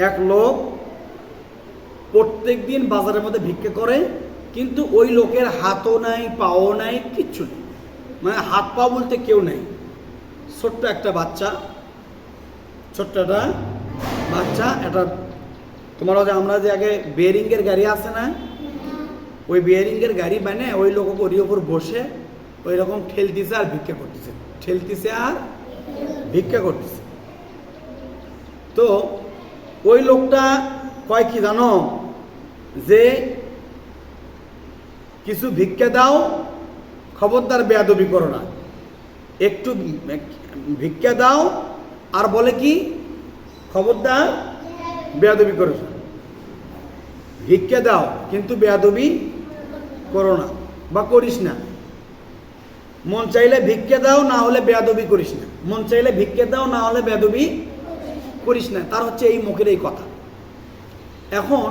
এক লোক প্রত্যেক দিন বাজারের মধ্যে ভিক্ষা করে, কিন্তু ওই লোকের হাতও নাই, পাও নাই, কিচ্ছু নেই, মানে হাত পা বলতে কেউ নেই। ছোট্ট একটা বাচ্চা, ছোট্ট একটা বাচ্চা, এটা তোমার যে আমরা যে আগে বেয়ারিংয়ের গাড়ি আছে না, ওই বেয়ারিংয়ের গাড়ি বানে ওই লোক ওর ওপর বসে ওই রকম ঠেলতেছে আর ভিক্ষা করতেছে, ঠেলতেছে আর ভিক্ষা করতেছে। তো ওই লোকটা কয় কি জানো, যে কিছু ভিক্ষা দাও, খবরদার বেয়াদবি করো না, একটু ভিক্ষা দাও, আর বলে কি খবরদার বেয়াদবি করো না, ভিক্ষা দাও কিন্তু বেয়াদবি করো না বা করিস না। মন চাইলে ভিক্ষা দাও, না হলে বেয়াদবি করিস না। মন চাইলে ভিক্ষা দাও, না হলে বেয়াদবি করিস না। তার হচ্ছে এই মুখের এই কথা। এখন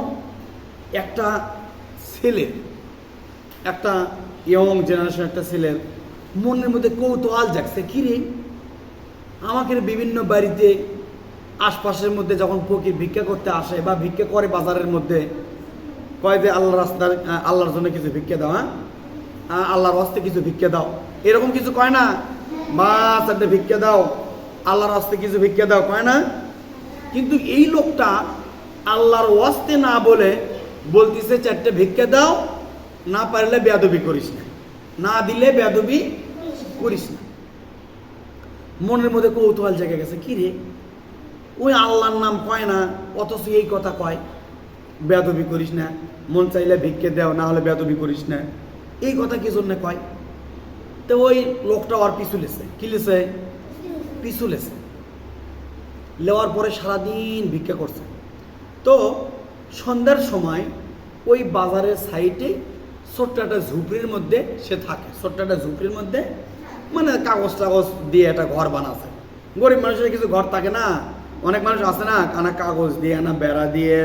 একটা ছেলের, একটা ইয়ং জেনারেশন একটা ছেলের মনের মধ্যে কৌতূহল জাগছে, কিরে আমাকে বিভিন্ন বাড়িতে আশপাশের মধ্যে যখন ফকির ভিক্ষা করতে আসে বা ভিক্ষা করে বাজারের মধ্যে, কয় যে আল্লাহর রাস্তার, আল্লাহর জন্য কিছু ভিক্ষা দাও, হ্যাঁ আল্লাহর রাস্তায় কিছু ভিক্ষা দাও, এরকম কিছু কয় না, বাস একটা ভিক্ষা দাও, আল্লাহর রাস্তায় কিছু ভিক্ষা দাও, কয় না। কিন্তু এই লোকটা আল্লাহর ওয়াস্তে না বলে বলতেছে চারটে ভিক্ষা দাও, না পারলে বেয়াদবি করিস না, না দিলে বেয়াদবি করিস না। মনের মধ্যে কৌতূহল জেগে গেছে, কি রে ওই আল্লাহর নাম কয় না, অথচ এই কথা কয় বেয়াদবি করিস না, মন চাইলে ভিক্ষে দাও, না হলে বেয়াদবি করিস না, এই কথা কি জন্য কয়। তো ওই লোকটা আর পিছু লেছে, কি লেছে, পিছু লেছে, লেওয়ার পরে সারাদিন ভিক্ষা করছে। তো সন্ধ্যার সময় ওই বাজারের সাইডে ছোট্ট একটা ঝুপড়ির মধ্যে সে থাকে, ছোট্ট একটা ঝুপড়ির মধ্যে, মানে কাগজ টাগজ দিয়ে একটা ঘর বানাচ্ছে। গরিব মানুষের কিছু ঘর থাকে না, অনেক মানুষ আছে না, কানা কাগজ দিয়ে না বেড়া দিয়ে,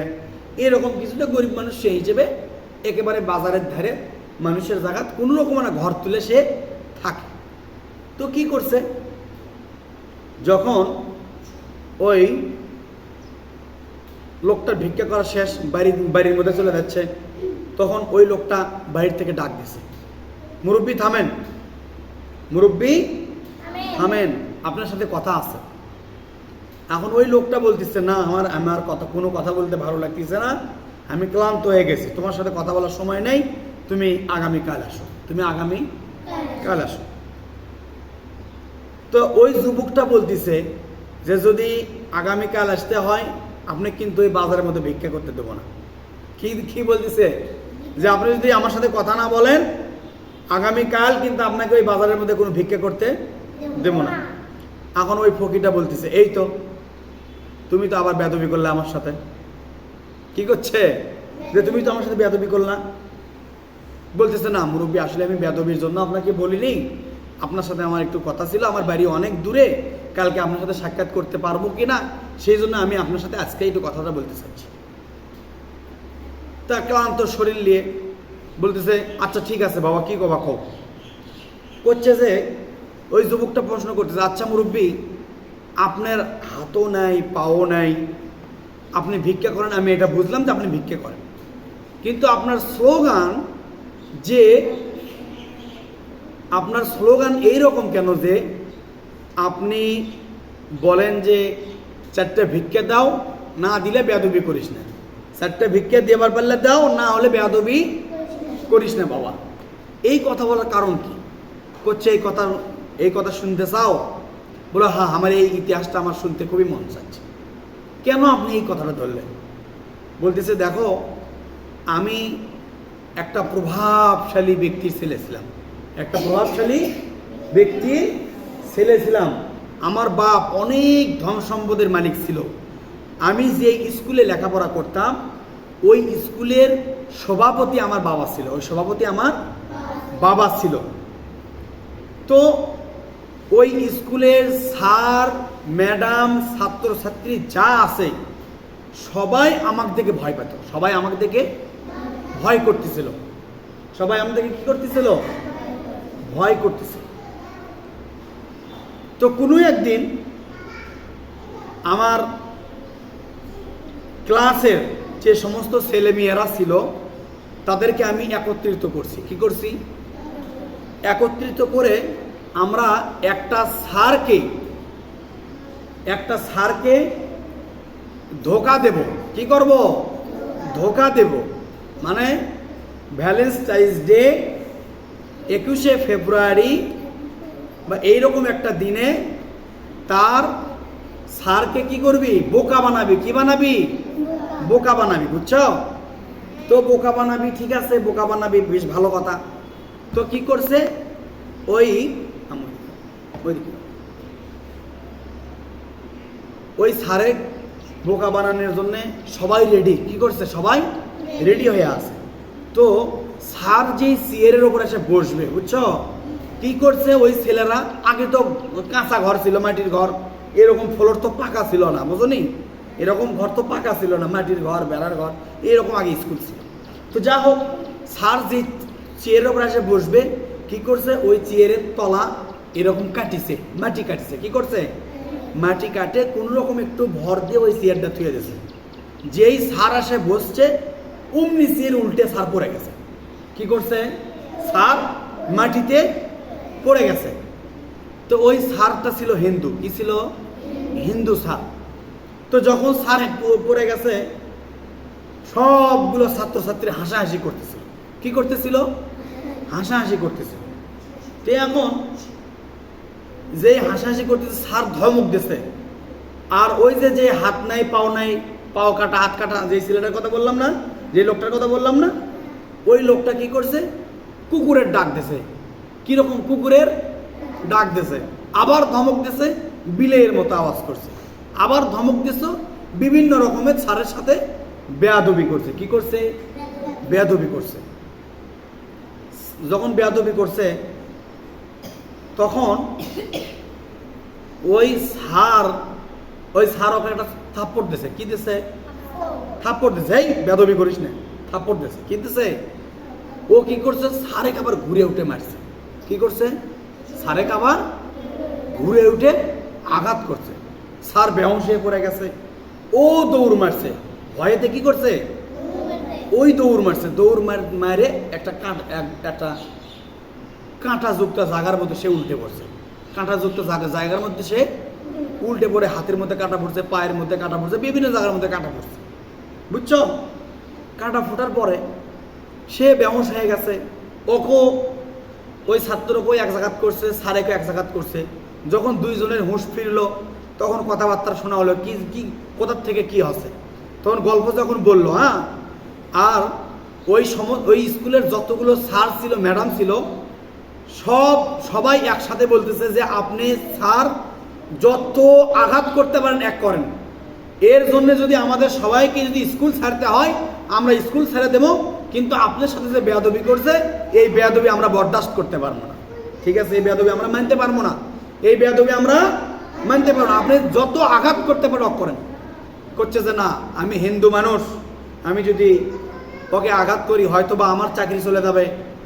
এরকম কিছুটা গরিব মানুষ সেই হিসেবে একেবারে বাজারের ধারে মানুষের জায়গা কোনো রকম না ঘর তুলে সে থাকে। তো কি করছে, যখন ওই লোকটা ভিক্ষা করা শেষ, বাড়ির মধ্যে চলে যাচ্ছে, তখন ওই লোকটা বাড়ির থেকে ডাক দিছে, মুরব্বি থামেন, মুরব্বি থামেন, আপনার সাথে কথা আছে। এখন ওই লোকটা বলতেছে, না আমার কথা, কোনো কথা বলতে ভালো লাগতেছে না, আমি ক্লান্ত হয়ে গেছি, তোমার সাথে কথা বলার সময় নেই, তুমি আগামীকাল আসো, তুমি আগামীকাল আসো। তো ওই যুবকটা বলতেছে যে যদি আগামীকাল আসতে হয়, আপনি কিন্তু ওই বাজারের মধ্যে ভিক্ষা করতে দেবো না। কি বলতেছে, যে আপনি যদি আমার সাথে কথা না বলেন, আগামীকাল কিন্তু আপনাকে ওই বাজারের মধ্যে কোনো ভিক্ষা করতে দেবো না। এখন ওই ফকিরটা বলতেছে, এই তো তুমি তো আবার বেয়াদবি করলে আমার সাথে। কি করছে, যে তুমি তো আমার সাথে বেয়াদবি করলা। বলতেছে, না মুরব্বী, আসলে আমি বেয়াদবির জন্য আপনাকে বলিনি, আপনার সাথে আমার একটু কথা ছিল, আমার বাড়ি অনেক দূরে, কালকে আপনার সাথে সাক্ষাৎ করতে পারবো কিনা, সেই জন্য আমি আপনার সাথে আজকে একটু কথাটা বলতে চাচ্ছি। তা ক্লান্ত শরীর নিয়ে বলতেছে, আচ্ছা ঠিক আছে বাবা, কি কবা কও। করছে যে ওই যুবকটা প্রশ্ন করতেছে, আচ্ছা মুরব্বী, আপনার হাতও নাই, পাও নাই, আপনি ভিক্ষা করেন, আমি এটা বুঝলাম যে আপনি ভিক্ষা করেন, কিন্তু আপনার স্লোগান এইরকম কেন, যে আপনি বলেন যে চারটে ভিক্ষা দাও, না দিলে বেয়াদবি করিস না, চারটে ভিক্ষা দেবার পারলে দাও, না হলে বেয়াদবি করিস না বাবা। এই কথা বলার কারণ কি? করছে এই কথা শুনতে চাও? বলো হ্যাঁ, আমার এই ইতিহাসটা আমার শুনতে খুবই মন চাচ্ছে। কেন আপনি এই কথাটা ধরলেন? বলতেছে, দেখো আমি একটা প্রভাবশালী ব্যক্তির ছেলে ছিলাম, একটা প্রভাবশালী ব্যক্তির ছেলে ছিলাম, আমার বাপ অনেক ধন সম্পদের মালিক ছিল, আমি যে স্কুলে লেখাপড়া করতাম ওই স্কুলের সভাপতি আমার বাবা ছিল, ওই সভাপতি আমার বাবা ছিল। তো ওই স্কুলের স্যার ম্যাডাম ছাত্রছাত্রী যা আছে সবাই আমাকে দেখে ভয় পেত, সবাই আমাকে দেখে ভয় করতেছিল, সবাই আমাদেরকে কি করতেছিল, ভয় করতেছিল। তো কোনো একদিন আমার ক্লাসের যে সমস্ত ছেলেমেয়েরা ছিল তাদেরকে আমি একত্রিত করছি। কি করছি? একত্রিত করে আমরা একটা স্যারকে ধোকা দেব। কি করব? ধোকা দেব। মানে ভ্যালেন্টাইন্স ডে 21শে ফেব্রুয়ারি বা এইরকম একটা দিনে তার স্যারকে কি করবি? বোকা বানাবি। কি বানাবি? বোকা বানাবি। বুঝছো? তো বোকা বানাবি, ঠিক আছে, বোকা বানাবি, বেশ ভালো কথা। তো কি করছে ওই স্যারে বোকা বানানোর জন্য সবাই রেডি। কি করছে? সবাই রেডি হয়ে আছে। তো স্যার যেই চেয়ারের ওপর এসে বসবে, বুঝছো, কি করছে ওই ছেলেরা, আগে তো কাঁচা ঘর ছিল, মাটির ঘর, এরকম ফ্লোর তো পাকা ছিল না, বুঝনি, এরকম ঘর তো পাকা ছিল না, মাটির ঘর, বেড়ার ঘর, এরকম আগে স্কুল ছিল। তো যা হোক, স্যার যে চেয়ারের ওপর এসে বসবে, কি করছে ওই চেয়ারের তলা এরকম কাটিছে, মাটি কাটিছে। কি করছে? মাটি কাটে কোন রকম একটু ভর দিয়ে ওই চেয়ারটা থুয়ে দিয়েছে। যেই স্যার আসে বসছে, অমনি চেয়ার উল্টে স্যার পড়ে গেছে। কি করছে? স্যার মাটিতে পড়ে গেছে। তো ওই স্যারটা ছিল হিন্দু। কি ছিল? হিন্দু স্যার। তো যখন স্যার পড়ে গেছে, সবগুলো ছাত্রছাত্রী হাসাহাসি করতেছিল। কি করতেছিল? হাসাহাসি করতেছিল। তো এখন যে হাসাহাসি করতেছে, স্যার ধমক দিছে। আর ওই যে হাত নাই, পাও নাই, পাও কাটা, হাত কাটা, যে ছেলেটার কথা বললাম না, যে লোকটার কথা বললাম না, ওই লোকটা কি করছে? কুকুরের ডাক দিছে। কিরকম কুকুরের ডাক দিছে। আবার ধমক দিছে, বিলের মতো আওয়াজ করছে। আবার ধমক দিছে, বিভিন্ন রকমের স্যারের সাথে বেয়াদবি করছে। কি করছে? বেয়াদবি করছে। যখন বেয়াদবি করছে, তখন ওই স্যার ওকে একটা থাপ্পড় দিছে। কি দিছে? থাপ্পড় দিছে। এই বেয়াদবি করিস না, থাপ্পড় দিছে। কি দিছে? ও কি করছে? স্যারে আবার ঘুরে উঠে মারছে। কি করছে? স্যারে আবার ঘুরে উঠে আঘাত করছে। স্যার বেহুঁশ হয়ে পড়ে গেছে। ও দৌড় মারছে ভয়েতে। কি করছে? ওই দৌড় মারছে। দৌড় মারে একটা কাঁটাযুক্ত জায়গার মধ্যে সে উল্টে পড়ছে। কাঁটাযুক্ত জায়গার মধ্যে সে উল্টে পড়ে, হাতের মধ্যে কাঁটা পড়ছে, পায়ের মধ্যে কাঁটা পড়ছে, বিভিন্ন জায়গার মধ্যে কাঁটা পড়ছে। বুঝছো? কাঁটা ফোটার পরে সে বেহুঁশ হয়ে গেছে। ওকে ওই ছাত্রকে এক জায়গাত করছে, স্যারেকে এক জায়গাত করছে। যখন দুইজনের হুঁশ ফিরলো, তখন কথাবার্তা শোনা হলো, কি কোথার থেকে কি হচ্ছে। তখন গল্প যখন বললো, হ্যাঁ, আর ওই স্কুলের যতগুলো স্যার ছিল, ম্যাডাম ছিল, সবাই একসাথে বলতেছে যে আপনি স্যার যত আঘাত করতে পারেন এক করেন। এর জন্য যদি আমাদের সবাইকে যদি স্কুল ছাড়তে হয়, আমরা স্কুল ছেড়ে দেবো, কিন্তু আপনার সাথে যে বেয়াদবি করছে, এই বেয়াদবি আমরা বরদাস্ত করতে পারবো না। ঠিক আছে? এই বেয়াদবি আমরা মানতে পারবো না। এই বেয়াদবি আমরা মানতে পারবো না। আপনি যত আঘাত করতে পারেন করেন। করছে যে না, আমি হিন্দু মানুষ, আমি যদি ওকে আঘাত করি হয়তো বা আমার চাকরি চলে যাবে,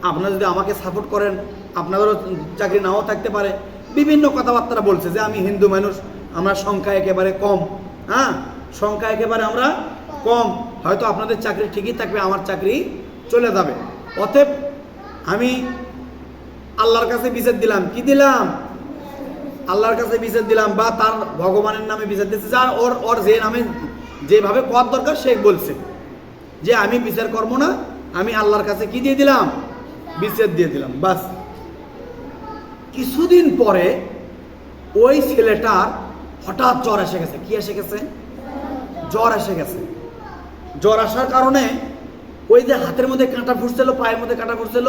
আপনারা যদি আমাকে সাপোর্ট করেন আপনাদেরও চাকরি নাও থাকতে পারে। বিভিন্ন কথাবার্তা বলছে যে আমি হিন্দু মানুষ, আমরা সংখ্যা একেবারে কম, হ্যাঁ, সংখ্যা একেবারে আমরা কম, হয়তো আপনাদের চাকরি ঠিকই থাকবে, আমার চাকরি চলে যাবে। অতএব আমি আল্লাহর কাছে বিচার দিলাম। কি দিলাম? আল্লাহর কাছে বিচার দিলাম, বা তার ভগবানের নামে বিচার দিচ্ছে। যার ওর যে নামে যেভাবে কর দরকার সে বলছে যে আমি বিচার করবো না, আমি আল্লাহর কাছে কি দিয়ে দিলাম? বিচার দিয়ে দিলাম। বাস। কিছুদিন পরে ওই ছেলেটার হঠাৎ জ্বর এসে গেছে। কি এসে গেছে? জ্বর এসে গেছে। জ্বর আসার কারণে ওই যে হাতের মধ্যে কাঁটা ফুটছিল, পায়ের মধ্যে কাঁটা ফুটছিল,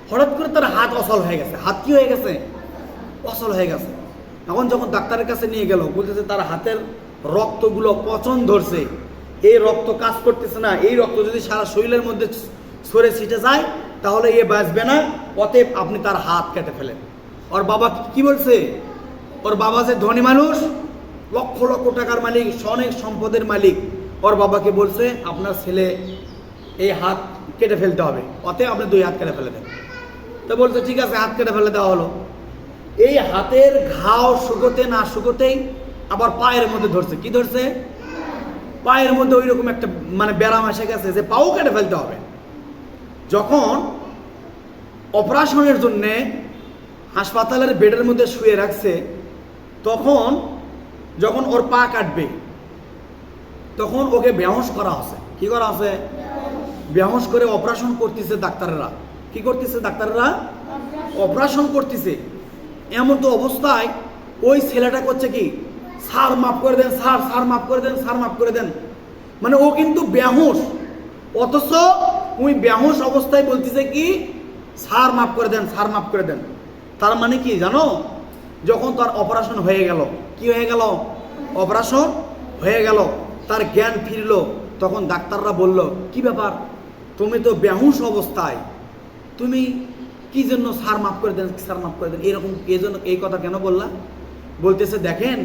হঠাৎ করে তার হাত অচল হয়ে গেছে। হাত কি হয়ে গেছে? অচল হয়ে গেছে। এখন যখন ডাক্তারের কাছে নিয়ে গেল, বলতেছে তার হাতের রক্তগুলো পচন ধরছে, এই রক্ত কাজ করতেছে না, এই রক্ত যদি সারা শরীরের মধ্যে সরে ছিটে যায় তাহলে এ বাঁচবে না, অতএব আপনি তার হাত কেটে ফেলেন। ওর বাবা কি বলছে? ওর বাবা যে ধনী মানুষ, লক্ষ লক্ষ টাকার মালিক, অনেক সম্পদের মালিক, ওর বাবাকে বলছে আপনার ছেলে এই হাত কেটে ফেলতে হবে, অতএব আপনি 2 হাত কেটে ফেলে দেন। তো বলছে ঠিক আছে, হাত কেটে ফেলে দেওয়া হলো। এই হাতের ঘাও শুকোতে না শুকোতেই আবার পায়ের মধ্যে ধরছে। কি ধরছে? পায়ের মধ্যে ওই রকম একটা মানে ব্যারাম এসে গেছে যে পাও কেটে ফেলতে হবে। যখন অপারেশনের জন্যে হাসপাতালের বেডের মধ্যে শুয়ে রাখছে, তখন যখন ওর পা কাটবে তখন ওকে বেহুশ করা আছে। কি করা আছে? বেহুশ করে অপারেশন করতেছে ডাক্তাররা। কি করতেছে ডাক্তাররা? অপারেশন করতেছে। এমন তো অবস্থায় ওই ছেলেটা করছে কি, স্যার মাফ করে দেন, স্যার স্যার মাফ করে দেন, স্যার মাফ করে দেন। মানে ও কিন্তু বেহুশ, অথচ ওই বেহুশ অবস্থায় বলতেছে কি, স্যার মাফ করে দেন, স্যার মাফ করে দেন। তার মানে কি জানো, যখন তার অপারেশন হয়ে গেল, কি হয়ে গেল? অপারেশন হয়ে গেল, তার জ্ঞান ফিরল, তখন ডাক্তাররা বলল, কি ব্যাপার, তুমি তো বেহুশ অবস্থায়, তুমি কি জন্য স্যার মাফ করে দেন, স্যার মাফ করে দেন, এরকম এই জন্য এই কথা কেন বললা? বলতেছে, দেখেন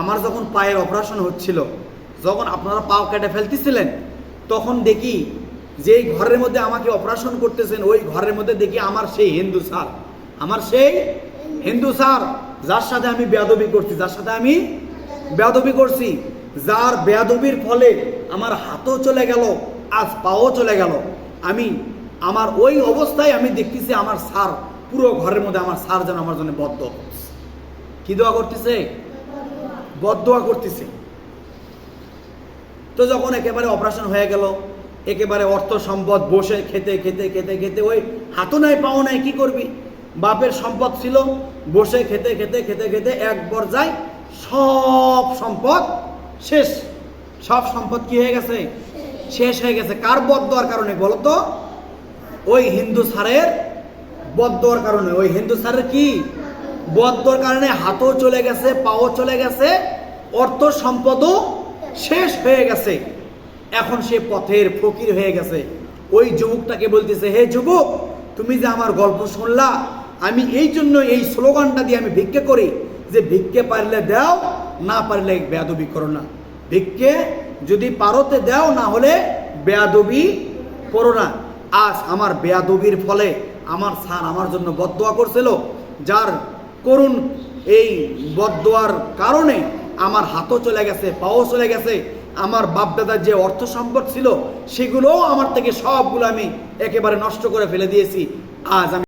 আমার যখন পায়ের অপারেশন হচ্ছিল, যখন আপনারা পা কেটে ফেলতেছিলেন, তখন দেখি যেই ঘরের মধ্যে আমাকে অপারেশন করতেছেন, ওই ঘরের মধ্যে দেখি আমার সেই হিন্দু স্যার, আমার সেই হিন্দু স্যার, যার সাথে আমি বেয়াদবি করছি, যার সাথে আমি বেয়াদবি করছি, যার বেয়াদবির ফলে আমার হাতও চলে গেল, আজ পাও চলে গেল। আমি আমার ওই অবস্থায় আমি দেখতেছি আমার স্যার, পুরো ঘরের মধ্যে আমার স্যার যেন আমার জন্য বদদোয়া করতেছে। কি দোয়া করতেছে? বদদোয়া করতেছে। তো যখন একেবারে অপারেশন হয়ে গেল, একেবারে অর্থ সম্পদ, বসে খেতে খেতে খেতে খেতে ওই হাতও নাই পাও নাই, কি করবি? বাপের সম্পদ ছিল, বসে খেতে খেতে খেতে খেতে এক পর্যায়ে সব সম্পদ শেষ। সব সম্পদ কি হয়ে গেছে? শেষ হয়ে গেছে। কার বদদোয়ার কারণে বলো তো? ওই হিন্দু স্যারের বদদোয়ার কারণে। ওই হিন্দু স্যারের কি বদদোয়ার কারণে হাতও চলে গেছে, পাও চলে গেছে, অর্থ সম্পদও শেষ হয়ে গেছে। এখন সে পথের ফকির হয়ে গেছে। ওই যুবকটাকে বলতেছে, হে যুবক, তুমি যে আমার গল্প শুনলা, আমি এই জন্য এই স্লোগানটা দিয়ে আমি ভিক্ষে করি, যে ভিক্ষে পারলে দাও, না পারলে বেয়াদবি করো না। ভিক্ষে যদি পারোতে দাও, না হলে বেয়াদবি করো না। আজ আমার বেয়াদবির ফলে আমার স্যার আমার জন্য বদদোয়া করছিল, যার করুণ এই বদদোয়ার কারণে আমার হাতও চলে গেছে, পাও চলে গেছে, আমার বাপদাদার যে অর্থ সম্পদ ছিল সেগুলোও আমার থেকে সবগুলো আমি একেবারে নষ্ট করে ফেলে দিয়েছি। আজ আমি